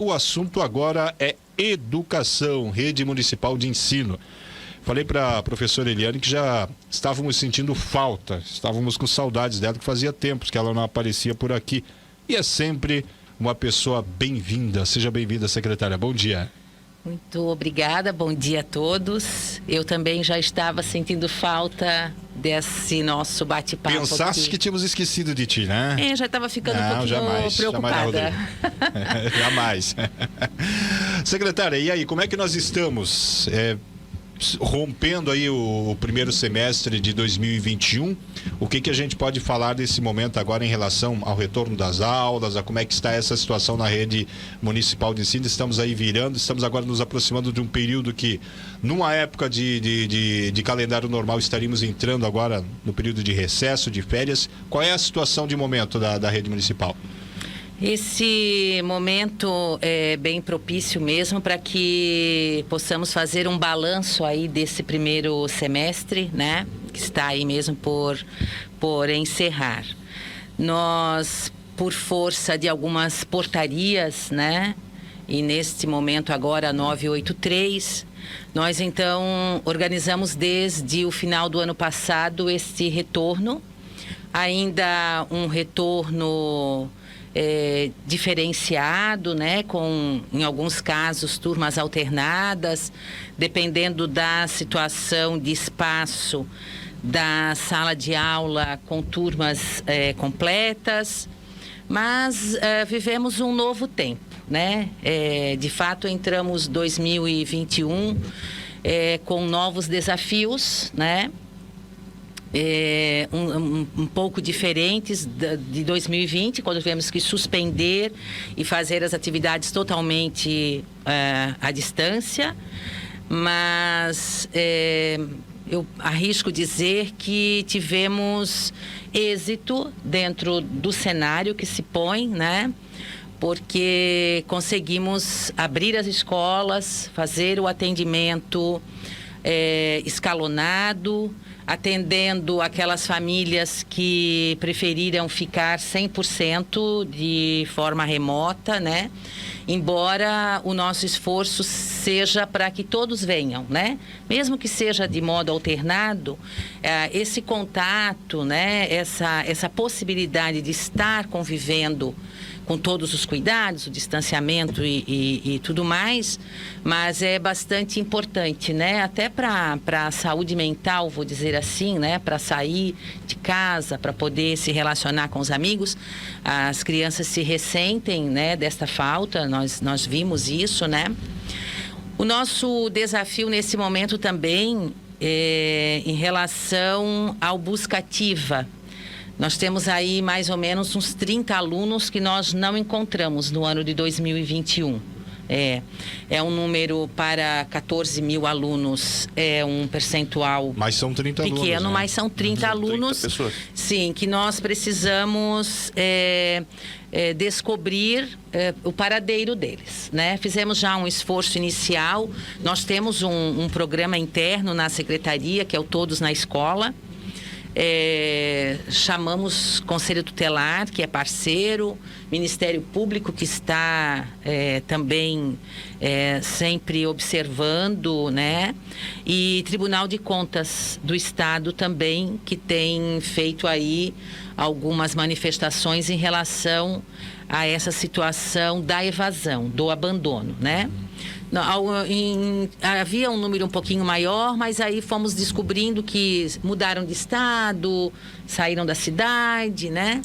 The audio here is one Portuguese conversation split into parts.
O assunto agora é educação, rede municipal de ensino. Falei para a professora Eliane que já estávamos sentindo falta, estávamos com saudades dela, que fazia tempos que ela não aparecia por aqui. E é sempre uma pessoa bem-vinda. Seja bem-vinda, secretária. Bom dia. Muito obrigada, bom dia a todos. Eu também já estava sentindo falta desse nosso bate-papo. Pensaste que tínhamos esquecido de ti, né? Já estava ficando um pouquinho preocupada. Jamais. Secretária, e aí, como é que nós estamos? Rompendo aí o primeiro semestre de 2021, o que a gente pode falar desse momento agora em relação ao retorno das aulas, a como é que está essa situação na rede municipal de ensino? Estamos aí estamos agora nos aproximando de um período que, numa época de calendário normal, estaríamos entrando agora no período de recesso, de férias. Qual é a situação de momento da rede municipal? Esse momento é bem propício mesmo para que possamos fazer um balanço aí desse primeiro semestre, né? Que está aí mesmo por encerrar. Nós, por força de algumas portarias, né? E neste momento agora 983, nós então organizamos desde o final do ano passado este retorno. Ainda um retorno diferenciado, né, com, em alguns casos, turmas alternadas, dependendo da situação de espaço da sala de aula com turmas completas, mas vivemos um novo tempo, né? De fato, entramos 2021 com novos desafios, né? Um pouco diferentes de 2020, quando tivemos que suspender e fazer as atividades totalmente à distância, mas eu arrisco dizer que tivemos êxito dentro do cenário que se põe, né? Porque conseguimos abrir as escolas, fazer o atendimento escalonado, atendendo aquelas famílias que preferiram ficar 100% de forma remota, né? Embora o nosso esforço seja para que todos venham, né? Mesmo que seja de modo alternado, esse contato, né? Essa possibilidade de estar convivendo com todos os cuidados, o distanciamento e tudo mais, mas é bastante importante, né? Até para a saúde mental, vou dizer assim, né? Para sair de casa, para poder se relacionar com os amigos. As crianças se ressentem, né, desta falta, nós vimos isso, né? O nosso desafio nesse momento também em relação ao busca ativa. Nós temos aí mais ou menos uns 30 alunos que nós não encontramos no ano de 2021. É um número para 14 mil alunos, é um percentual mas são 30 pequeno, alunos, né? Mas são 30 alunos, 30 pessoas. Sim, que nós precisamos descobrir o paradeiro deles, né? Fizemos já um esforço inicial, nós temos um programa interno na secretaria, que é o Todos na Escola. Chamamos Conselho Tutelar, que é parceiro, Ministério Público, que está também sempre observando, né? E Tribunal de Contas do Estado também, que tem feito aí algumas manifestações em relação a essa situação da evasão, do abandono, né? Havia um número um pouquinho maior, mas aí fomos descobrindo que mudaram de estado, saíram da cidade, né?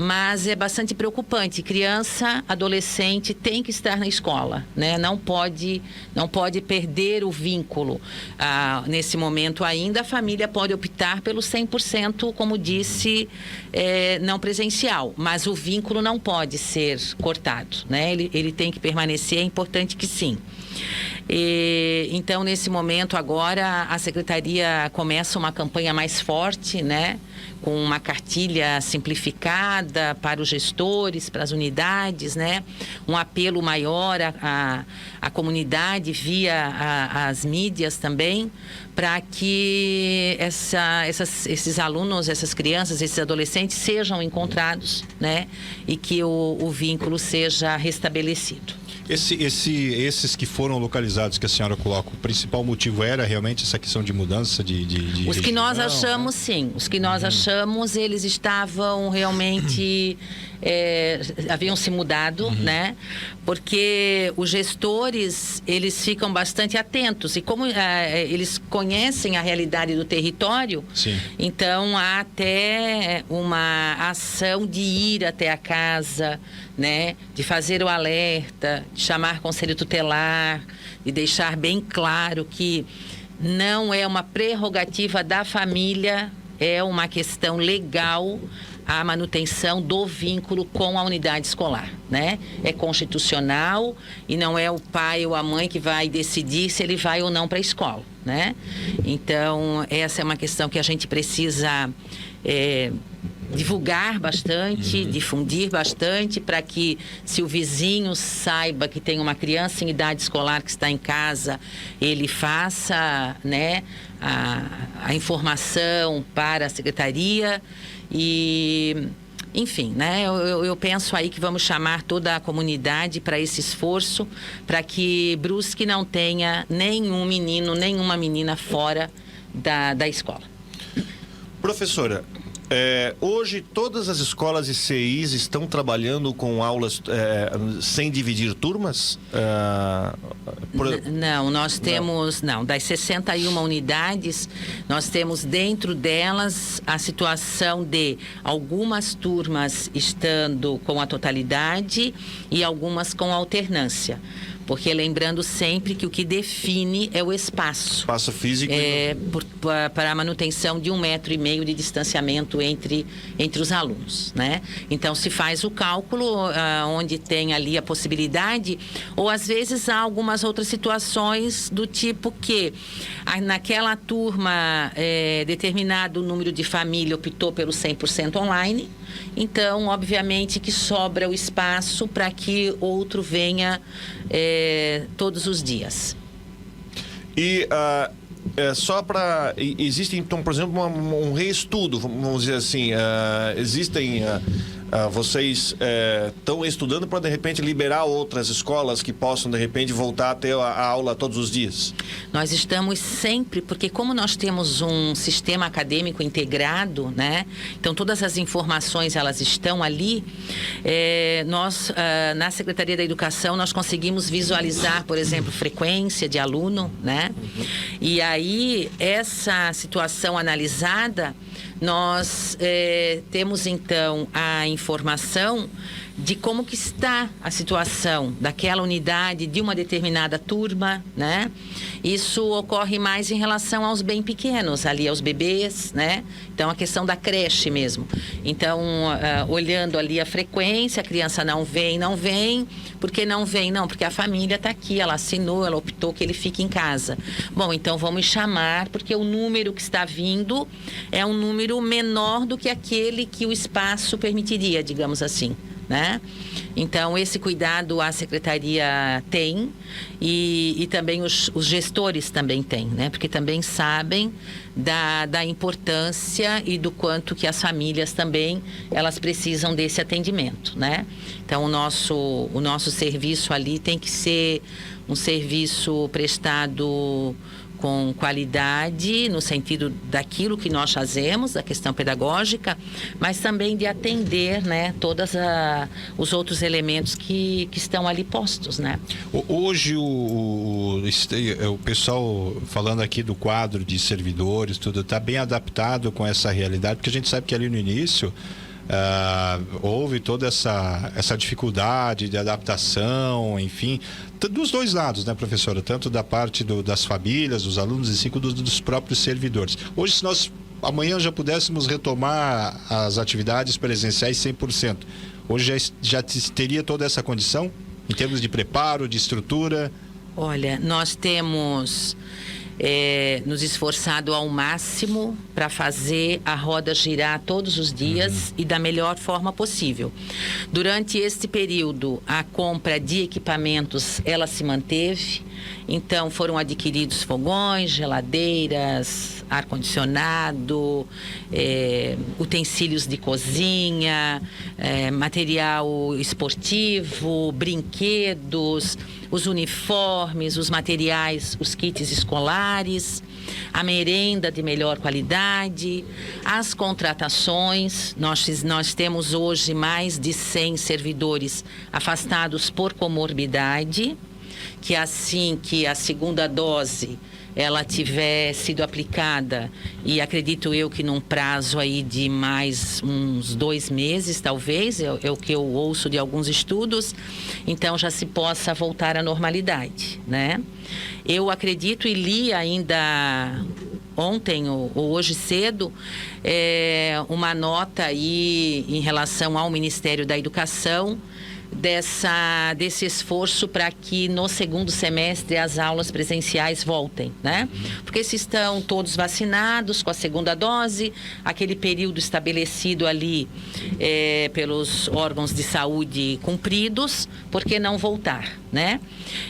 Mas é bastante preocupante. Criança, adolescente tem que estar na escola, né? Não pode perder o vínculo. Nesse momento ainda, a família pode optar pelo 100%, como disse, não presencial. Mas o vínculo não pode ser cortado, né? Ele tem que permanecer, é importante que sim. Então, nesse momento agora, a Secretaria começa uma campanha mais forte, né? Com uma cartilha simplificada para os gestores, para as unidades, né? Um apelo maior à comunidade via as mídias também, para que esses alunos, essas crianças, esses adolescentes sejam encontrados, né? E que o vínculo seja restabelecido. Esses que foram localizados, que a senhora coloca, o principal motivo era realmente essa questão de mudança de Os que região, nós achamos, né? sim. Os que nós achamos, eles estavam realmente... haviam se mudado, né? Porque os gestores, eles ficam bastante atentos. E como eles conhecem a realidade do território, Sim. então há até uma ação de ir até a casa, né? De fazer o alerta, de chamar conselho tutelar, de deixar bem claro que não é uma prerrogativa da família, é uma questão legal a manutenção do vínculo com a unidade escolar, né? É constitucional e não é o pai ou a mãe que vai decidir se ele vai ou não para a escola, né? Então, essa é uma questão que a gente precisa divulgar bastante, difundir bastante, para que, se o vizinho saiba que tem uma criança em idade escolar que está em casa, ele faça, né, a informação para a secretaria. E, enfim, né, eu penso aí que vamos chamar toda a comunidade para esse esforço, para que Brusque não tenha nenhum menino, nenhuma menina fora da escola. Professora, hoje todas as escolas e CIs estão trabalhando com aulas sem dividir turmas? Não, nós temos... Não, das 61 unidades, nós temos dentro delas a situação de algumas turmas estando com a totalidade e algumas com alternância. Porque lembrando sempre que o que define é o espaço. Espaço físico. Para a manutenção de 1,5 metro de distanciamento entre os alunos, né? Então, se faz o cálculo onde tem ali a possibilidade, ou às vezes há algumas outras situações do tipo que naquela turma determinado número de família optou pelo 100% online. Então, obviamente que sobra o espaço para que outro venha todos os dias. E só para... Existe, então, por exemplo, um reestudo, vamos dizer assim. Existem... vocês estão estudando para, de repente, liberar outras escolas que possam, de repente, voltar a ter a aula todos os dias? Nós estamos sempre, porque como nós temos um sistema acadêmico integrado, né? Então, todas as informações, elas estão ali. Nós, na Secretaria da Educação, nós conseguimos visualizar, por exemplo, frequência de aluno, né? E aí, essa situação analisada, nós temos, então, a informação de como que está a situação daquela unidade, de uma determinada turma, né? Isso ocorre mais em relação aos bem pequenos, ali aos bebês, né? Então, a questão da creche mesmo. Então, olhando ali a frequência, a criança não vem. Por que não vem? Não, porque a família está aqui, ela assinou, ela optou que ele fique em casa. Bom, então vamos chamar, porque o número que está vindo é um número menor do que aquele que o espaço permitiria, digamos assim, né? Então, esse cuidado a secretaria tem e também os gestores também têm, né? Porque também sabem da importância e do quanto que as famílias também, elas precisam desse atendimento, né? Então, o nosso serviço ali tem que ser um serviço prestado com qualidade, no sentido daquilo que nós fazemos, da questão pedagógica, mas também de atender, né, todos os outros elementos que estão ali postos, né? Hoje, o pessoal falando aqui do quadro de servidores, tudo está bem adaptado com essa realidade, porque a gente sabe que ali no início houve toda essa dificuldade de adaptação, enfim, dos dois lados, né, professora? Tanto da parte das famílias, dos alunos, e cinco dos próprios servidores. Hoje, se nós amanhã já pudéssemos retomar as atividades presenciais 100%, hoje já teria toda essa condição, em termos de preparo, de estrutura? Olha, nós temos nos esforçado ao máximo para fazer a roda girar todos os dias e da melhor forma possível. Durante este período, a compra de equipamentos, ela se manteve. Então, foram adquiridos fogões, geladeiras, ar-condicionado, utensílios de cozinha, material esportivo, brinquedos, os uniformes, os materiais, os kits escolares, a merenda de melhor qualidade, as contratações. Nós temos hoje mais de 100 servidores afastados por comorbidade, que assim que a segunda dose ela tiver sido aplicada, e acredito eu que num prazo aí de mais uns 2 meses, talvez, é o que eu ouço de alguns estudos, então já se possa voltar à normalidade, né? Eu acredito e li ainda ontem ou hoje cedo uma nota aí em relação ao Ministério da Educação, desse esforço para que no segundo semestre as aulas presenciais voltem, né? Porque se estão todos vacinados com a segunda dose, aquele período estabelecido ali pelos órgãos de saúde cumpridos, por que não voltar, né?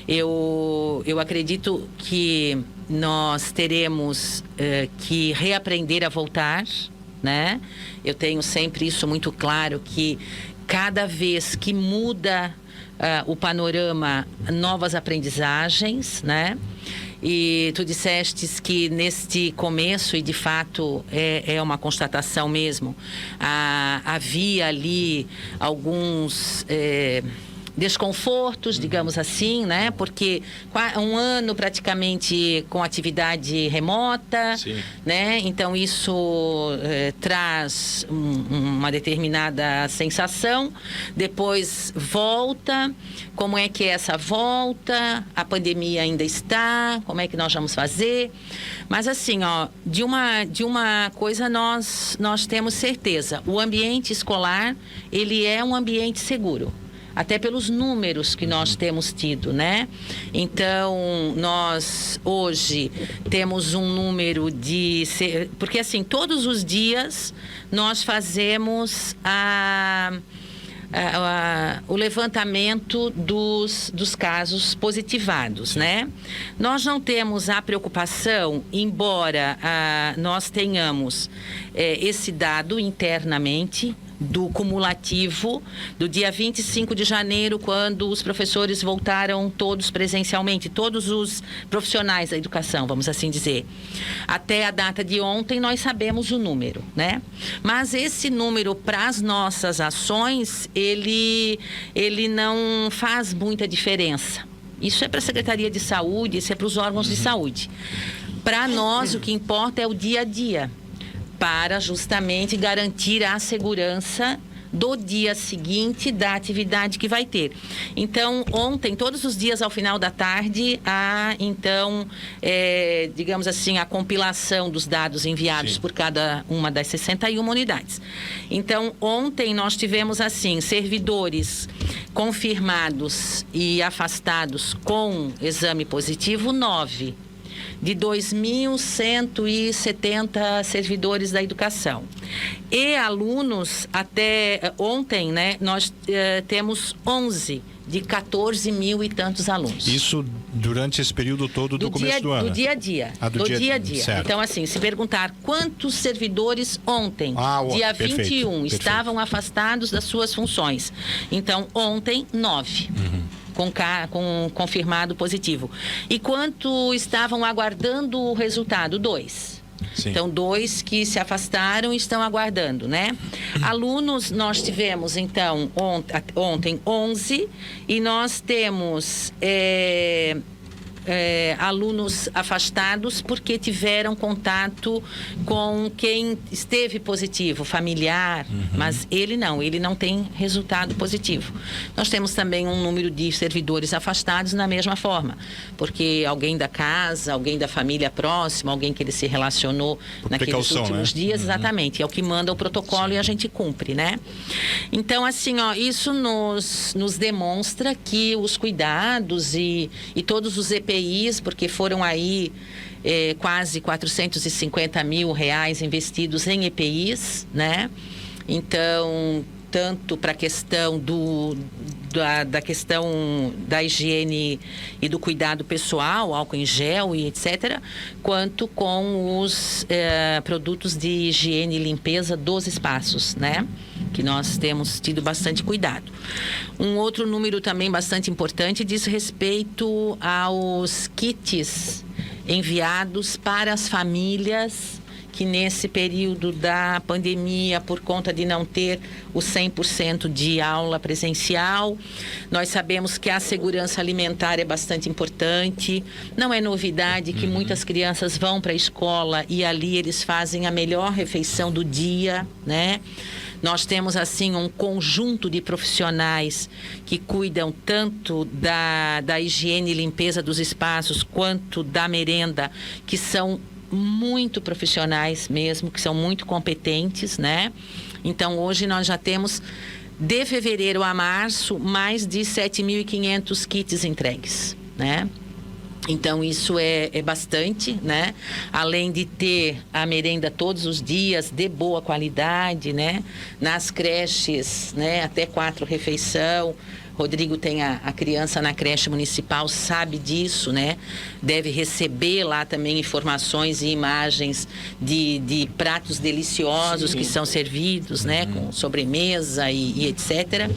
Eu acredito que nós teremos que reaprender a voltar, né? Eu tenho sempre isso muito claro, que cada vez que muda o panorama, novas aprendizagens, né? E tu dissestes que neste começo, e de fato é uma constatação mesmo, havia ali alguns desconfortos, digamos assim, né? Porque 1 ano praticamente com atividade remota, Sim. né? Então isso traz uma determinada sensação. Depois volta. Como é que é essa volta? A pandemia ainda está. Como é que nós vamos fazer? Mas assim, ó, de uma coisa nós temos certeza: o ambiente escolar, ele é um ambiente seguro. Até pelos números que nós temos tido, né? Então, nós hoje temos um número de... Porque, assim, todos os dias nós fazemos o levantamento dos casos positivados, né? Nós não temos a preocupação, embora nós tenhamos esse dado internamente, do cumulativo do dia 25 de janeiro, quando os professores voltaram todos presencialmente, todos os profissionais da educação, vamos assim dizer. Até a data de ontem nós sabemos o número, né? Mas esse número para as nossas ações, ele não faz muita diferença. Isso é para a Secretaria de Saúde, isso é para os órgãos de saúde. Para nós, o que importa é o dia a dia, para justamente garantir a segurança do dia seguinte da atividade que vai ter. Então, ontem, todos os dias ao final da tarde, digamos assim, a compilação dos dados enviados por cada uma das 61 unidades. Então, ontem nós tivemos, assim, servidores confirmados e afastados com exame positivo, 9. De 2.170 servidores da educação. E alunos, até ontem, né, nós temos 11 de 14 mil e tantos alunos. Isso durante esse período todo do começo do ano? Do dia a dia. Do dia a dia. Certo. Então, assim, se perguntar quantos servidores ontem, dia 21, estavam afastados das suas funções. Então, ontem, 9. Com confirmado positivo. E quanto estavam aguardando o resultado? 2. Sim. Então, 2 que se afastaram e estão aguardando, né? Alunos, nós tivemos, então, ontem 11, e nós temos alunos afastados porque tiveram contato com quem esteve positivo, familiar, mas ele não tem resultado positivo. Nós temos também um número de servidores afastados na mesma forma, porque alguém da casa, alguém da família próxima, alguém que ele se relacionou naqueles últimos dias, exatamente, é o que manda o protocolo. Sim. E a gente cumpre, né? Então, assim, ó, isso nos demonstra que os cuidados e todos os EPIs, porque foram aí quase 450 mil reais investidos em EPIs, né? Então, tanto para a questão da questão da higiene e do cuidado pessoal, álcool em gel e etc., quanto com os produtos de higiene e limpeza dos espaços, né? Que nós temos tido bastante cuidado. Um outro número também bastante importante diz respeito aos kits enviados para as famílias que nesse período da pandemia, por conta de não ter o 100% de aula presencial, nós sabemos que a segurança alimentar é bastante importante. Não é novidade que muitas crianças vão para a escola e ali eles fazem a melhor refeição do dia, né? Nós temos, assim, um conjunto de profissionais que cuidam tanto da higiene e limpeza dos espaços, quanto da merenda, que são muito profissionais mesmo, que são muito competentes, né? Então, hoje nós já temos, de fevereiro a março, mais de 7.500 kits entregues, né? Então, isso é bastante, né? Além de ter a merenda todos os dias, de boa qualidade, né? Nas creches, né? Até 4 refeições. Rodrigo tem a criança na creche municipal, sabe disso, né? Deve receber lá também informações e imagens de pratos deliciosos que são servidos, né? Com sobremesa e etc.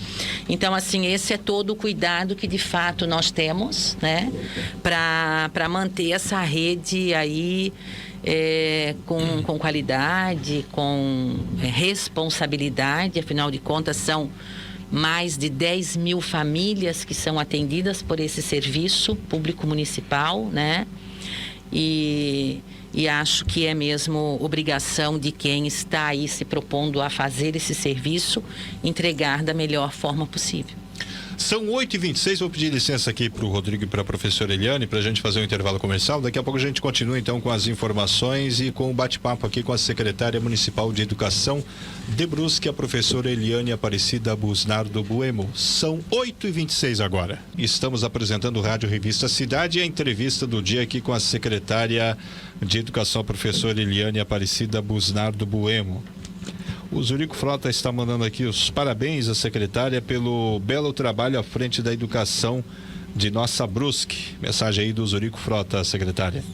Então, assim, esse é todo o cuidado que de fato nós temos, né? Para manter essa rede aí com qualidade, com responsabilidade. Afinal de contas, são mais de 10 mil famílias que são atendidas por esse serviço público municipal, né? E acho que é mesmo obrigação de quem está aí se propondo a fazer esse serviço, entregar da melhor forma possível. São 8h26, vou pedir licença aqui para o Rodrigo e para a professora Eliane para a gente fazer um intervalo comercial. Daqui a pouco a gente continua então com as informações e com o bate-papo aqui com a secretária municipal de educação de Brusque, a professora Eliane Aparecida Busnardo Bueno. São 8h26 agora. Estamos apresentando o Rádio Revista Cidade e a entrevista do dia aqui com a secretária de educação, a professora Eliane Aparecida Busnardo Bueno. O Zurico Frota está mandando aqui os parabéns à secretária pelo belo trabalho à frente da educação de nossa Brusque. Mensagem aí do Zurico Frota, secretária.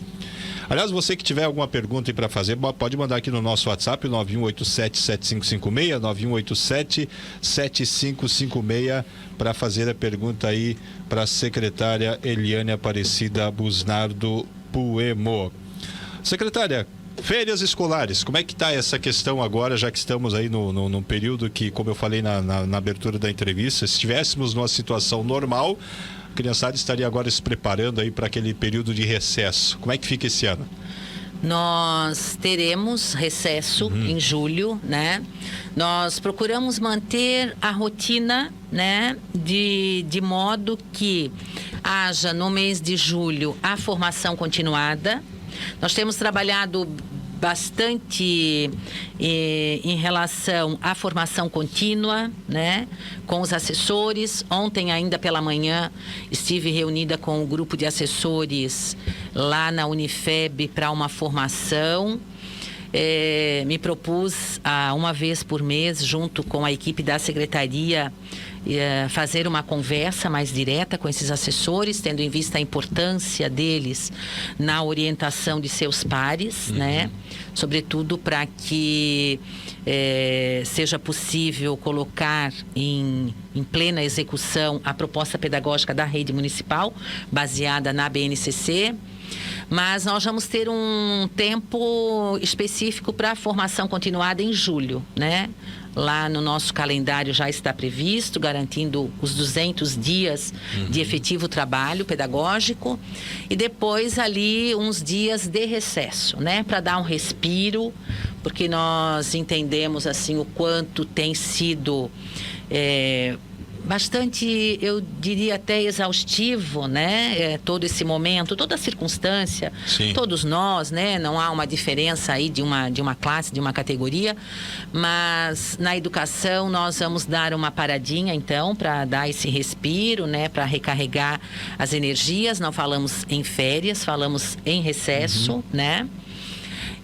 Aliás, você que tiver alguma pergunta para fazer, pode mandar aqui no nosso WhatsApp, 9187-7556, 9187-7556, para fazer a pergunta aí para a secretária Eliane Aparecida Busnardo Bueno. Secretária, férias escolares, como é que está essa questão agora, já que estamos aí num período que, como eu falei na abertura da entrevista, se estivéssemos numa situação normal, a criançada estaria agora se preparando aí para aquele período de recesso. Como é que fica esse ano? Nós teremos recesso em julho, né? Nós procuramos manter a rotina, né? De modo que haja no mês de julho a formação continuada. Nós temos trabalhado bastante em relação à formação contínua, né, com os assessores. Ontem, ainda pela manhã, estive reunida com o grupo de assessores lá na Unifeb para uma formação. Me propus uma vez por mês, junto com a equipe da secretaria, fazer uma conversa mais direta com esses assessores, tendo em vista a importância deles na orientação de seus pares, né? Sobretudo para que seja possível colocar em plena execução a proposta pedagógica da rede municipal, baseada na BNCC. Mas nós vamos ter um tempo específico para a formação continuada em julho, né? Lá no nosso calendário já está previsto, garantindo os 200 dias de efetivo trabalho pedagógico e depois ali uns dias de recesso, né? Para dar um respiro, porque nós entendemos assim o quanto tem sido bastante, eu diria até exaustivo, né? Todo esse momento, toda a circunstância, Sim. Todos nós, né? Não há uma diferença aí de uma classe, de uma categoria, mas na educação nós vamos dar uma paradinha então para dar esse respiro, né? Para recarregar as energias. Não falamos em férias, falamos em recesso, né?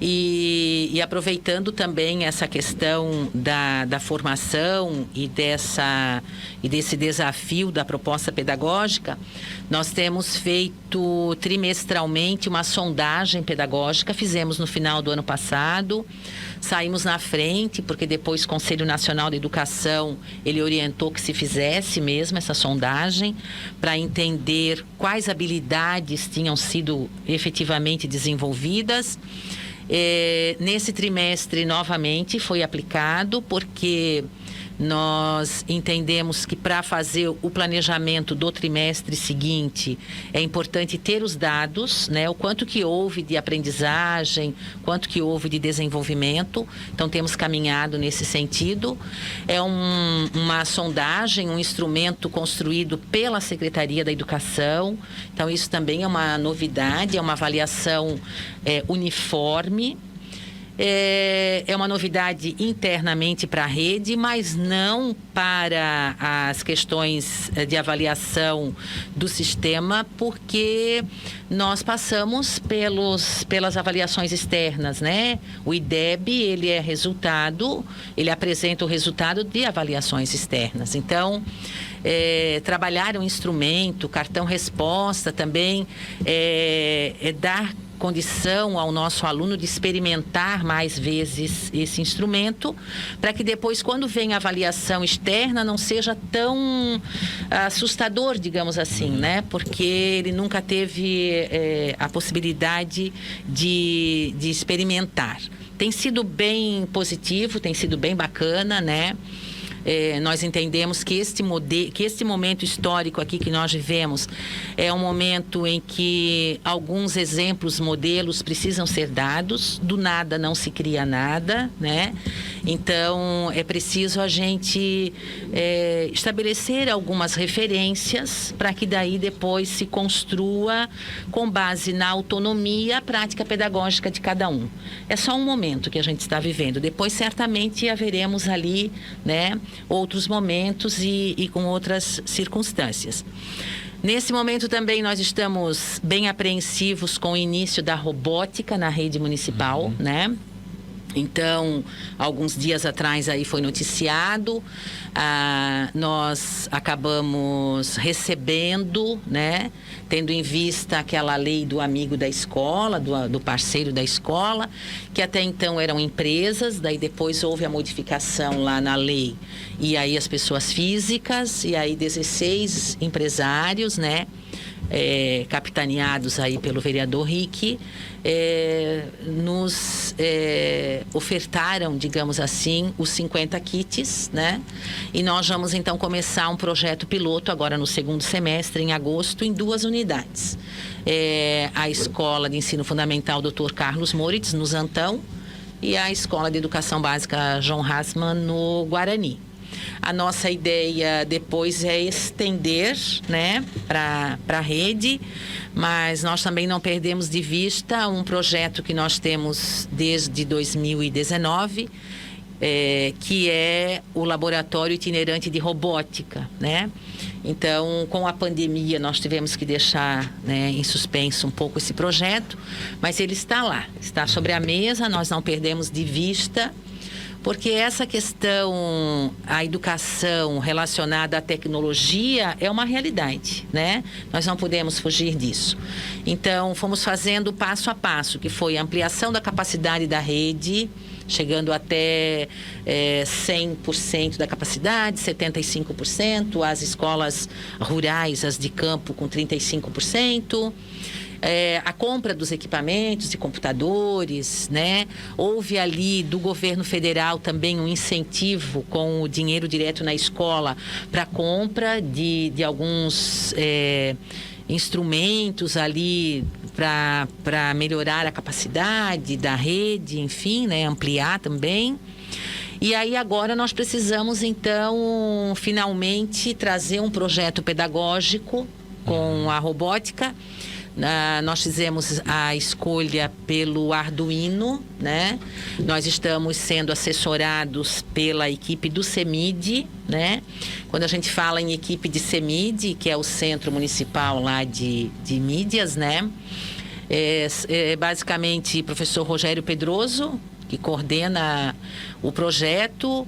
E aproveitando também essa questão da formação e desse desafio da proposta pedagógica, nós temos feito trimestralmente uma sondagem pedagógica, fizemos no final do ano passado, saímos na frente, porque depois o Conselho Nacional de Educação, ele orientou que se fizesse mesmo essa sondagem, para entender quais habilidades tinham sido efetivamente desenvolvidas. Nesse trimestre, novamente, foi aplicado, porque nós entendemos que para fazer o planejamento do trimestre seguinte é importante ter os dados, né? O quanto que houve de aprendizagem, quanto que houve de desenvolvimento. Então temos caminhado nesse sentido. É uma sondagem, um instrumento construído pela Secretaria da Educação. Então isso também é uma novidade, é uma avaliação uniforme. É uma novidade internamente para a rede, mas não para as questões de avaliação do sistema, porque nós passamos pelas avaliações externas, né? O IDEB, ele apresenta o resultado de avaliações externas. Então, trabalhar um instrumento, cartão resposta também, dar condição ao nosso aluno de experimentar mais vezes esse instrumento, para que depois, quando vem a avaliação externa, não seja tão assustador, digamos assim, né? Porque ele nunca teve a possibilidade de experimentar. Tem sido bem positivo, tem sido bem bacana, né? Nós entendemos que este momento histórico aqui que nós vivemos é um momento em que alguns exemplos, modelos precisam ser dados, do nada não se cria nada, né? Então é preciso a gente estabelecer algumas referências para que daí depois se construa com base na autonomia a prática pedagógica de cada um. É só um momento que a gente está vivendo, depois certamente haveremos ali, né, outros momentos e com outras circunstâncias. Nesse momento também nós estamos bem apreensivos com o início da robótica na rede municipal, né? Então, alguns dias atrás aí foi noticiado, nós acabamos recebendo, né, tendo em vista aquela lei do amigo da escola, do parceiro da escola, que até então eram empresas, daí depois houve a modificação lá na lei, e aí as pessoas físicas, e aí 16 empresários, né, capitaneados aí pelo vereador Rick, nos ofertaram, digamos assim, os 50 kits, né? E nós vamos então começar um projeto piloto agora no segundo semestre, em agosto, em 2 unidades. A Escola de Ensino Fundamental Dr. Carlos Moritz, no Zantão, e a Escola de Educação Básica João Hassmann, no Guarani. A nossa ideia depois é estender, né, para a rede, mas nós também não perdemos de vista um projeto que nós temos desde 2019, que é o Laboratório Itinerante de Robótica, né? Então, com a pandemia, nós tivemos que deixar, né, em suspenso um pouco esse projeto, mas ele está lá, está sobre a mesa, nós não perdemos de vista, porque essa questão, a educação relacionada à tecnologia é uma realidade, né? Nós não podemos fugir disso. Então, fomos fazendo passo a passo, que foi a ampliação da capacidade da rede, chegando até 100% da capacidade, 75%, as escolas rurais, as de campo, com 35%. A compra dos equipamentos de computadores, né? Houve ali do governo federal também um incentivo com o dinheiro direto na escola para compra de alguns instrumentos ali para melhorar a capacidade da rede, enfim, né? Ampliar também. E aí agora nós precisamos então finalmente trazer um projeto pedagógico com a robótica. Nós fizemos a escolha pelo Arduino, né? Nós estamos sendo assessorados pela equipe do CEMID, né? Quando a gente fala em equipe de CEMID, que é o Centro Municipal lá de Mídias, né? Basicamente professor Rogério Pedroso, que coordena o projeto,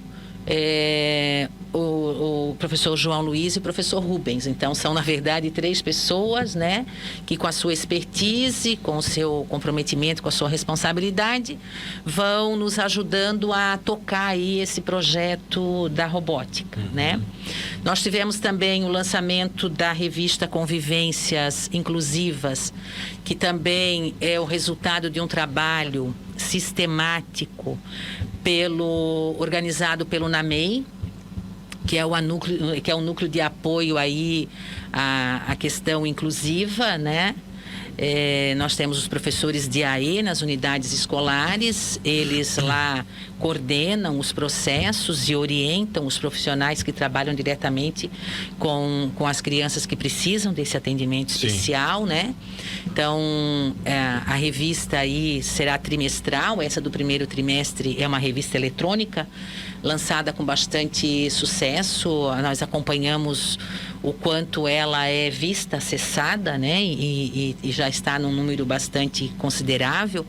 o professor João Luiz e o professor Rubens. Então, são, na verdade, 3 pessoas, né, que com a sua expertise, com o seu comprometimento, com a sua responsabilidade, vão nos ajudando a tocar aí esse projeto da robótica, né? Nós tivemos também o lançamento da revista Convivências Inclusivas, que também é o resultado de um trabalho sistemático organizado pelo NAMEI, que é o núcleo de apoio aí à questão inclusiva, né? Nós temos os professores de AE nas unidades escolares, eles lá coordenam os processos e orientam os profissionais que trabalham diretamente com as crianças que precisam desse atendimento especial, né? Então, a revista aí será trimestral, essa do primeiro trimestre é uma revista eletrônica, lançada com bastante sucesso. Nós acompanhamos o quanto ela é vista, acessada, né? E já está num número bastante considerável.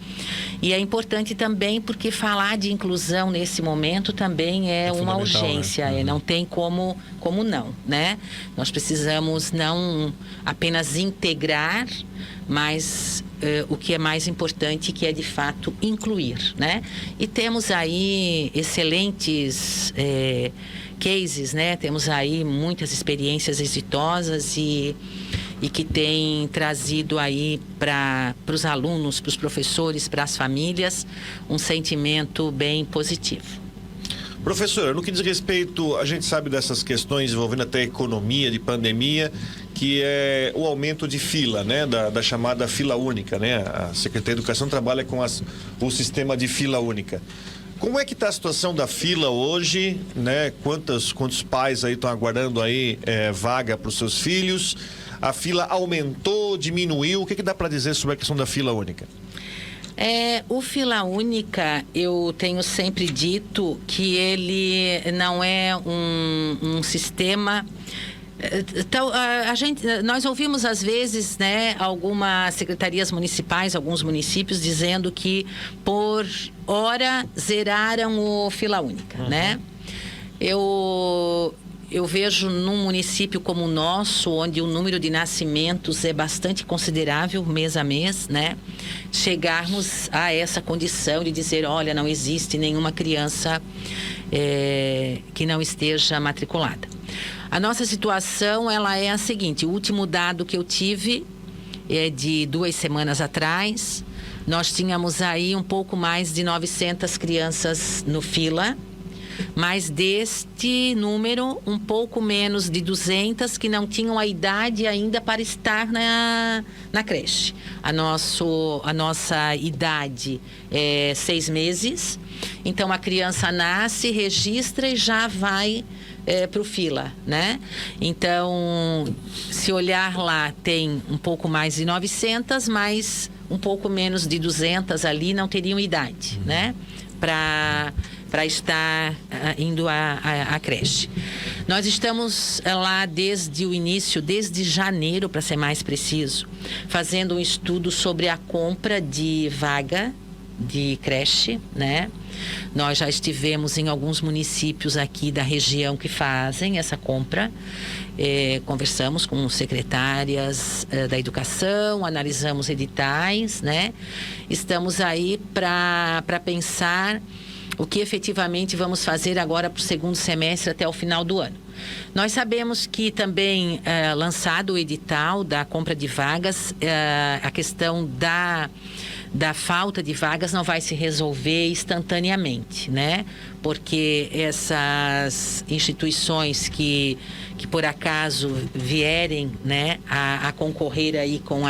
E é importante também porque falar de inclusão nesse momento também é uma urgência, né? Não tem como não, né? Nós precisamos não apenas integrar, mas o que é mais importante, que é de fato incluir, né? E temos aí excelentes cases, né? Temos aí muitas experiências exitosas e que tem trazido aí para os alunos, para os professores, para as famílias, um sentimento bem positivo. Professor, no que diz respeito, a gente sabe dessas questões envolvendo até economia, de pandemia, que é o aumento de fila, né? Da chamada fila única, né? A Secretaria de Educação trabalha com o sistema de fila única. Como é que está a situação da fila hoje, né? Quantos pais aí estão aguardando aí vaga para os seus filhos? A fila aumentou, diminuiu? O que dá para dizer sobre a questão da fila única? O Fila Única, eu tenho sempre dito que ele não é um sistema... Então, nós ouvimos às vezes, né, algumas secretarias municipais, alguns municípios dizendo que por hora zeraram o Fila Única, né? Eu vejo num município como o nosso, onde o número de nascimentos é bastante considerável mês a mês, né? Chegarmos a essa condição de dizer, olha, não existe nenhuma criança que não esteja matriculada. A nossa situação, ela é a seguinte: o último dado que eu tive é de 2 semanas atrás. Nós tínhamos aí um pouco mais de 900 crianças no fila, mas deste número, um pouco menos de 200 que não tinham a idade ainda para estar na creche. A nossa idade é 6 meses, então a criança nasce, registra e já vai para o fila, né? Então, se olhar lá, tem um pouco mais de 900, mas um pouco menos de 200 ali não teriam idade, né? Para estar indo à creche. Nós estamos lá desde o início, desde janeiro, para ser mais preciso, fazendo um estudo sobre a compra de vaga de creche, né? Nós já estivemos em alguns municípios aqui da região que fazem essa compra. Conversamos com secretárias da educação, analisamos editais, né? Estamos aí para pensar o que efetivamente vamos fazer agora para o segundo semestre até o final do ano. Nós sabemos que também, lançado o edital da compra de vagas, a questão da falta de vagas não vai se resolver instantaneamente, né? Porque essas instituições que por acaso vierem, né, a concorrer aí com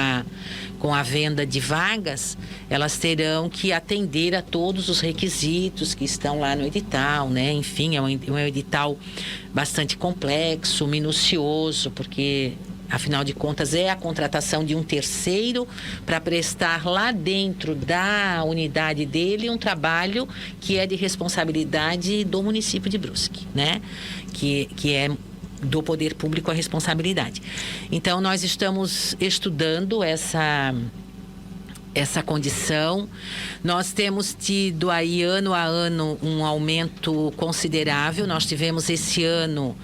a venda de vagas, elas terão que atender a todos os requisitos que estão lá no edital, né? Enfim, é um edital bastante complexo, minucioso, porque afinal de contas é a contratação de um terceiro para prestar lá dentro da unidade dele um trabalho que é de responsabilidade do município de Brusque, né? Que é do poder público a responsabilidade. Então, nós estamos estudando essa condição. Nós temos tido aí ano a ano um aumento considerável. Nós tivemos esse ano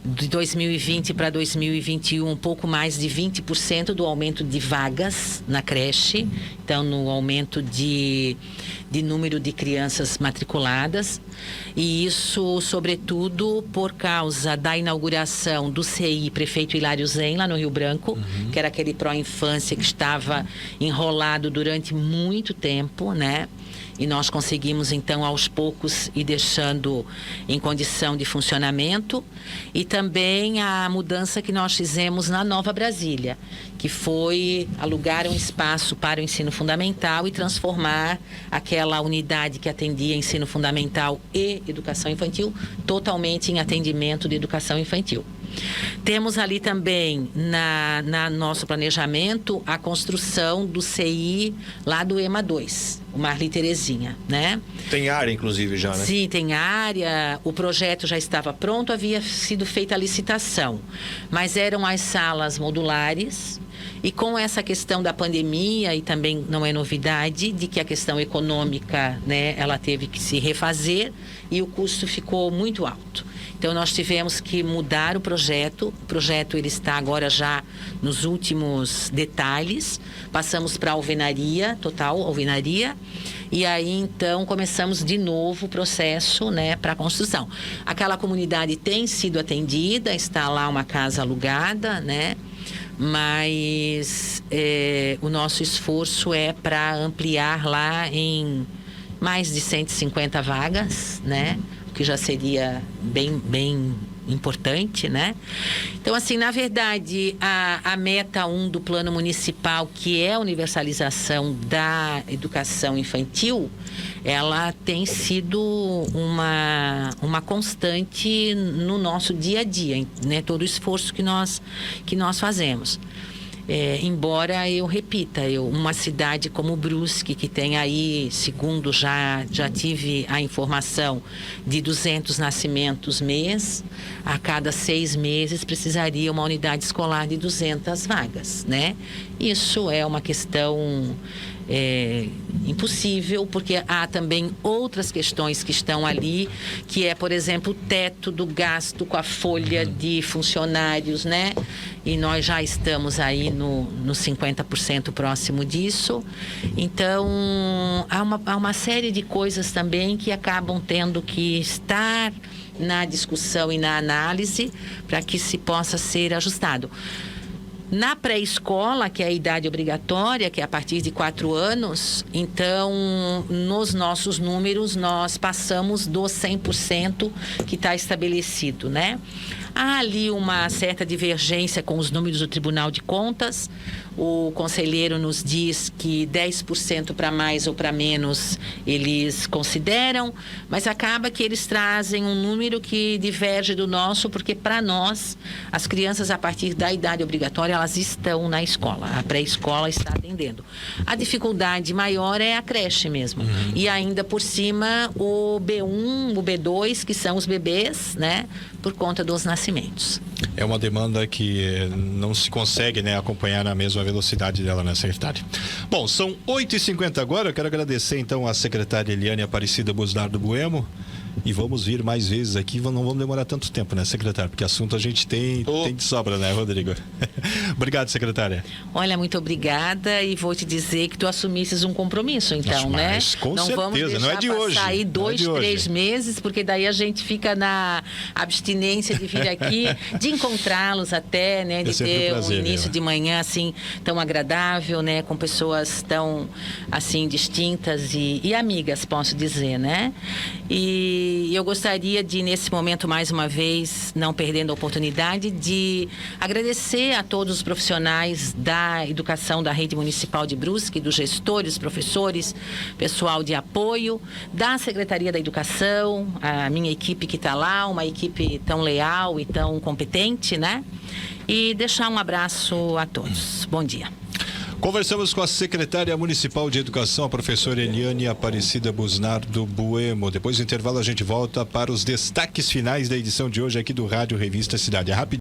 de 2020 para 2021 um pouco mais de 20% do aumento de vagas na creche, então no aumento de número de crianças matriculadas, e isso sobretudo por causa da inauguração do CI Prefeito Hilário Zen lá no Rio Branco, que era aquele pró-infância que estava enrolado durante muito tempo, né? E nós conseguimos, então, aos poucos, ir deixando em condição de funcionamento. E também a mudança que nós fizemos na Nova Brasília, que foi alugar um espaço para o ensino fundamental e transformar aquela unidade que atendia ensino fundamental e educação infantil totalmente em atendimento de educação infantil. Temos ali também, na nosso planejamento, a construção do CI lá do EMA 2, o Marli Terezinha, né? Tem área, inclusive, já, né? Sim, tem área. O projeto já estava pronto, havia sido feita a licitação. Mas eram as salas modulares. E com essa questão da pandemia, e também não é novidade, de que a questão econômica, né, ela teve que se refazer e o custo ficou muito alto. Então, nós tivemos que mudar o projeto. O projeto ele está agora já nos últimos detalhes. Passamos para a alvenaria, total alvenaria. E aí, então, começamos de novo o processo, né, para a construção. Aquela comunidade tem sido atendida, está lá uma casa alugada, né? Mas o nosso esforço é para ampliar lá em mais de 150 vagas, né? O que já seria bem importante, né? Então, assim, na verdade, a meta 1 do plano municipal, que é a universalização da educação infantil, ela tem sido uma constante no nosso dia a dia, né? Todo o esforço que nós fazemos. Embora eu repita, uma cidade como Brusque, que tem aí, segundo já tive a informação, de 200 nascimentos mês, a cada 6 meses precisaria uma unidade escolar de 200 vagas, né? Isso é uma questão impossível, porque há também outras questões que estão ali, que é, por exemplo, o teto do gasto com a folha de funcionários, né? E nós já estamos aí no 50% próximo disso. Então, há uma série de coisas também que acabam tendo que estar na discussão e na análise para que se possa ser ajustado. Na pré-escola, que é a idade obrigatória, que é a partir de 4 anos, então, nos nossos números, nós passamos dos 100% que está estabelecido, né? Há ali uma certa divergência com os números do Tribunal de Contas. O conselheiro nos diz que 10% para mais ou para menos eles consideram, mas acaba que eles trazem um número que diverge do nosso, porque para nós, as crianças a partir da idade obrigatória, elas estão na escola, a pré-escola está atendendo. A dificuldade maior é a creche mesmo. E ainda por cima o B1, o B2, que são os bebês, né, por conta dos nascimentos. É uma demanda que não se consegue, né, acompanhar na mesma velocidade dela, né, secretária? Bom, são 8h50 agora. Eu quero agradecer, então, a secretária Eliane Aparecida Busnardo Bueno. E vamos vir mais vezes aqui, não vamos demorar tanto tempo, né, secretária? Porque assunto a gente tem de sobra, né, Rodrigo? Obrigado, secretária. Olha, muito obrigada, e vou te dizer que tu assumisses um compromisso, então, né? Com não certeza, vamos deixar não é de hoje. Passar aí 2, 3 meses, porque daí a gente fica na abstinência de vir aqui, de encontrá-los até, né? De ter prazer, um início de manhã, assim, tão agradável, né? Com pessoas tão, assim, distintas e amigas, posso dizer, né? E eu gostaria de, nesse momento, mais uma vez, não perdendo a oportunidade, de agradecer a todos os profissionais da educação da Rede Municipal de Brusque, dos gestores, professores, pessoal de apoio, da Secretaria da Educação, a minha equipe que está lá, uma equipe tão leal e tão competente, né? E deixar um abraço a todos. Bom dia. Conversamos com a secretária municipal de educação, a professora Eliane Aparecida Busnardo Bueno. Depois do intervalo, a gente volta para os destaques finais da edição de hoje aqui do Rádio Revista Cidade.